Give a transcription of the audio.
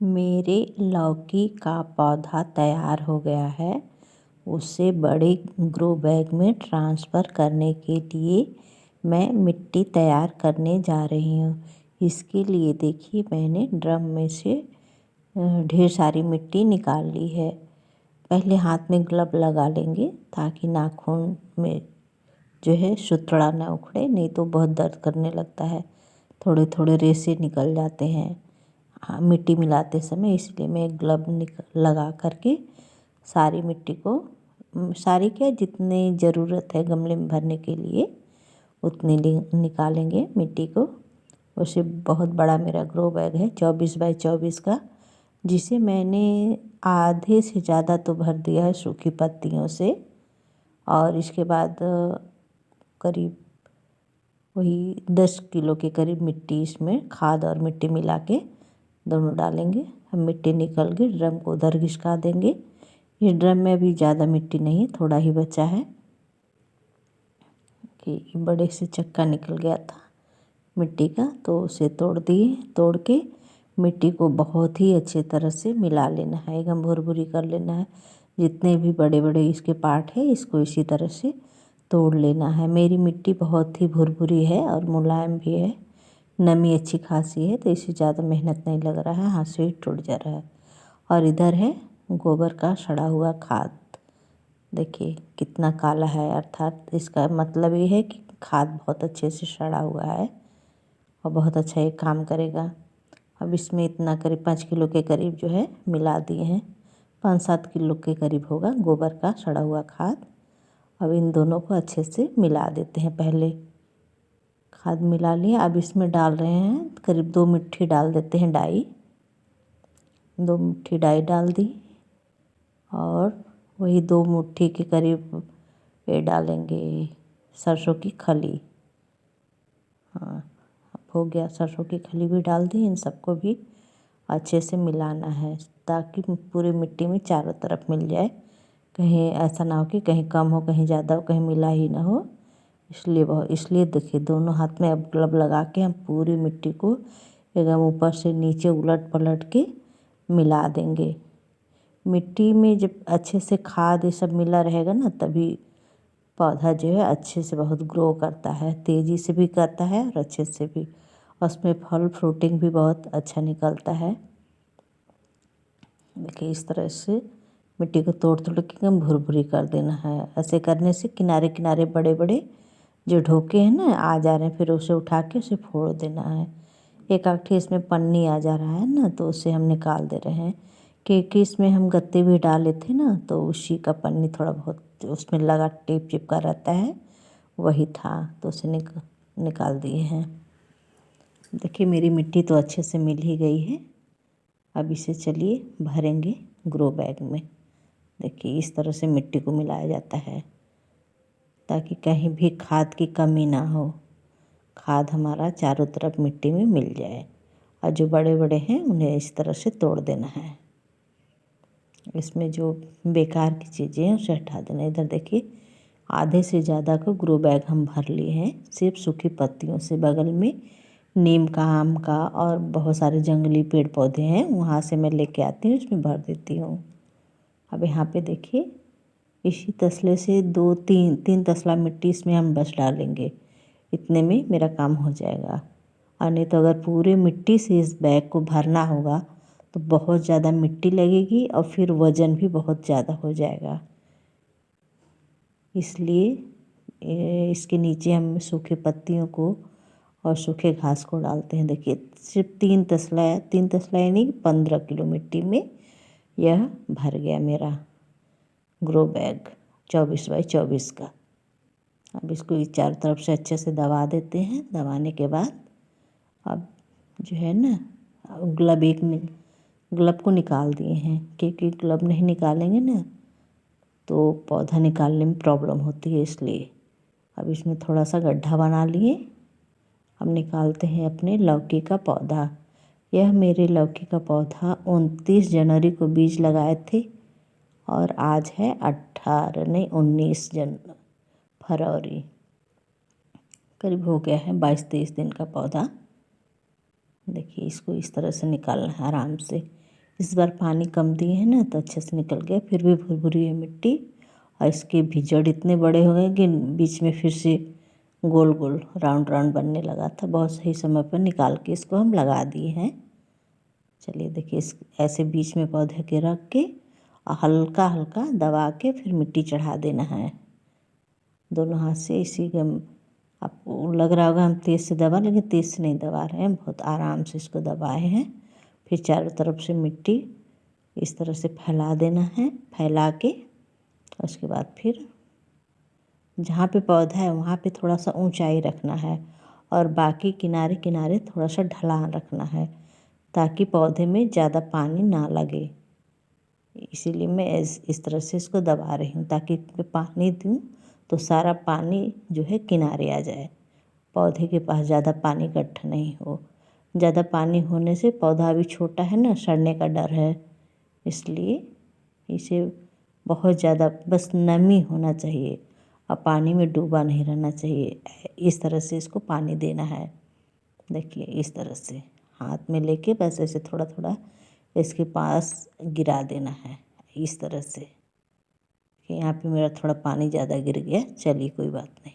मेरे लौकी का पौधा तैयार हो गया है। उसे बड़े ग्रो बैग में ट्रांसफ़र करने के लिए मैं मिट्टी तैयार करने जा रही हूँ। इसके लिए देखिए मैंने ड्रम में से ढेर सारी मिट्टी निकाल ली है। पहले हाथ में ग्लव लगा लेंगे ताकि नाखून में जो है सुतड़ा ना उखड़े, नहीं तो बहुत दर्द करने लगता है। थोड़े थोड़े रेशे निकल जाते हैं मिट्टी मिलाते समय, इसलिए मैं ग्लव लगा करके सारी मिट्टी को, सारी क्या जितनी ज़रूरत है गमले में भरने के लिए उतनी निकालेंगे मिट्टी को। वैसे बहुत बड़ा मेरा ग्रो बैग है 24 बाई 24 का, जिसे मैंने आधे से ज़्यादा तो भर दिया है सूखी पत्तियों से। और इसके बाद करीब वही 10 किलो के करीब मिट्टी, इसमें खाद और मिट्टी मिला के दोनों डालेंगे। हम मिट्टी निकल गई, ड्रम को उधर घिसका देंगे। इस ड्रम में अभी ज़्यादा मिट्टी नहीं, थोड़ा ही बचा है कि बड़े से चक्का निकल गया था मिट्टी का, तो उसे तोड़ दिए। तोड़ के मिट्टी को बहुत ही अच्छे तरह से मिला लेना है, एकदम भुरभुरी कर लेना है। जितने भी बड़े बड़े इसके पार्ट है इसको इसी तरह से तोड़ लेना है। मेरी मिट्टी बहुत ही भुरभुरी है और मुलायम भी है, नमी अच्छी खासी है, तो इसे ज़्यादा मेहनत नहीं लग रहा है, हाथ से ही टूट जा रहा है। और इधर है गोबर का सड़ा हुआ खाद, देखिए कितना काला है, अर्थात इसका मतलब ये है कि खाद बहुत अच्छे से सड़ा हुआ है और बहुत अच्छा ये काम करेगा। अब इसमें इतना करीब 5 किलो के करीब जो है मिला दिए हैं, 5-7 किलो के करीब होगा गोबर का सड़ा हुआ खाद। अब इन दोनों को अच्छे से मिला देते हैं। पहले खाद मिला लिए, अब इसमें डाल रहे हैं करीब 2 मुट्ठी डाल देते हैं डाई। 2 मुट्ठी डाई डाल दी और वही 2 मुट्ठी के करीब ये डालेंगे सरसों की खली। हाँ, हो गया, सरसों की खली भी डाल दी। इन सबको भी अच्छे से मिलाना है ताकि पूरी मिट्टी में चारों तरफ मिल जाए। कहीं ऐसा ना हो कि कहीं कम हो, कहीं ज़्यादा हो, कहीं मिला ही ना हो। इसलिए देखिए दोनों हाथ में अब ग्लव लगा के हम पूरी मिट्टी को एकदम ऊपर से नीचे उलट पलट के मिला देंगे। मिट्टी में जब अच्छे से खाद ये सब मिला रहेगा ना, तभी पौधा जो है अच्छे से बहुत ग्रो करता है, तेज़ी से भी करता है और अच्छे से भी, उसमें फल फ्रूटिंग भी बहुत अच्छा निकलता है। देखिए इस तरह से मिट्टी को तोड़ तोड़ के एकदम भुरभुरी कर देना है। ऐसे करने से किनारे किनारे बड़े बड़े जो ढोके हैं ना आ जा रहे हैं, फिर उसे उठा के उसे फोड़ देना है। एक आखिर इसमें पन्नी आ जा रहा है ना, तो उसे हम निकाल दे रहे हैं, क्योंकि इसमें हम गत्ते भी डाले थे ना, तो उसी का पन्नी थोड़ा बहुत उसमें लगा टेप चिपका रहता है, वही था, तो उसे निकाल दिए हैं। देखिए मेरी मिट्टी तो अच्छे से मिल ही गई है। अब इसे चलिए भरेंगे ग्रो बैग में। देखिए इस तरह से मिट्टी को मिलाया जाता है ताकि कहीं भी खाद की कमी ना हो, खाद हमारा चारों तरफ मिट्टी में मिल जाए। और जो बड़े बड़े हैं उन्हें इस तरह से तोड़ देना है, इसमें जो बेकार की चीज़ें हैं उसे हटा देना। इधर देखिए आधे से ज़्यादा को ग्रो बैग हम भर लिए हैं सिर्फ सूखी पत्तियों से। बगल में नीम का, आम का और बहुत सारे जंगली पेड़ पौधे हैं, वहाँ से मैं लेके आती हूँ, इसमें भर देती हूँ। अब यहाँ पे देखिए इसी तसले से 2-3 तसला मिट्टी इसमें हम बस डालेंगे, इतने में मेरा काम हो जाएगा। और नहीं तो अगर पूरे मिट्टी से इस बैग को भरना होगा तो बहुत ज़्यादा मिट्टी लगेगी और फिर वज़न भी बहुत ज़्यादा हो जाएगा। इसलिए इसके नीचे हम सूखे पत्तियों को और सूखे घास को डालते हैं। देखिए सिर्फ 3 तसला यानी 15 किलो मिट्टी में यह भर गया मेरा ग्रो बैग 24 बाई 24 का। अब इसको चारों तरफ से अच्छे से दबा देते हैं। दबाने के बाद अब जो है ना ग्लव को निकाल दिए हैं, क्योंकि ग्लव नहीं निकालेंगे ना तो पौधा निकालने में प्रॉब्लम होती है, इसलिए। अब इसमें थोड़ा सा गड्ढा बना लिए। अब निकालते हैं अपने लौकी का पौधा। यह मेरे लौकी का पौधा 29 जनवरी को बीज लगाए थे और आज है 19 फरवरी, करीब हो गया है 22-23 दिन का पौधा। देखिए इसको इस तरह से निकालना है आराम से, इस बार पानी कम दिए हैं ना तो अच्छे से निकल गया। फिर भी भुरभुरी है मिट्टी और इसके भी जड़ इतने बड़े हो गए कि बीच में फिर से गोल गोल राउंड राउंड बनने लगा था। बहुत सही समय पर निकाल के इसको हम लगा दिए हैं। चलिए देखिए, इस ऐसे बीच में पौधे के रख के हल्का हल्का दबा के फिर मिट्टी चढ़ा देना है दोनों हाथ से। इसी के आपको लग रहा होगा हम तेज़ से दबा, लेकिन तेज़ से नहीं दबा रहे हैं, बहुत आराम से इसको दबाए हैं। फिर चारों तरफ से मिट्टी इस तरह से फैला देना है। फैला के उसके बाद फिर जहाँ पे पौधा है वहाँ पे थोड़ा सा ऊंचाई रखना है और बाकी किनारे किनारे थोड़ा सा ढलान रखना है ताकि पौधे में ज़्यादा पानी ना लगे। इसीलिए मैं इस तरह से इसको दबा रही हूँ ताकि मैं पानी दूँ तो सारा पानी जो है किनारे आ जाए, पौधे के पास ज़्यादा पानी इकट्ठा नहीं हो। ज़्यादा पानी होने से पौधा अभी छोटा है ना, सड़ने का डर है, इसलिए इसे बहुत ज़्यादा बस नमी होना चाहिए और पानी में डूबा नहीं रहना चाहिए। इस तरह से इसको पानी देना है। देखिए इस तरह से हाथ में लेके बस ऐसे थोड़ा थोड़ा इसके पास गिरा देना है इस तरह से। कि यहाँ पे मेरा थोड़ा पानी ज़्यादा गिर गया, चलिए कोई बात नहीं।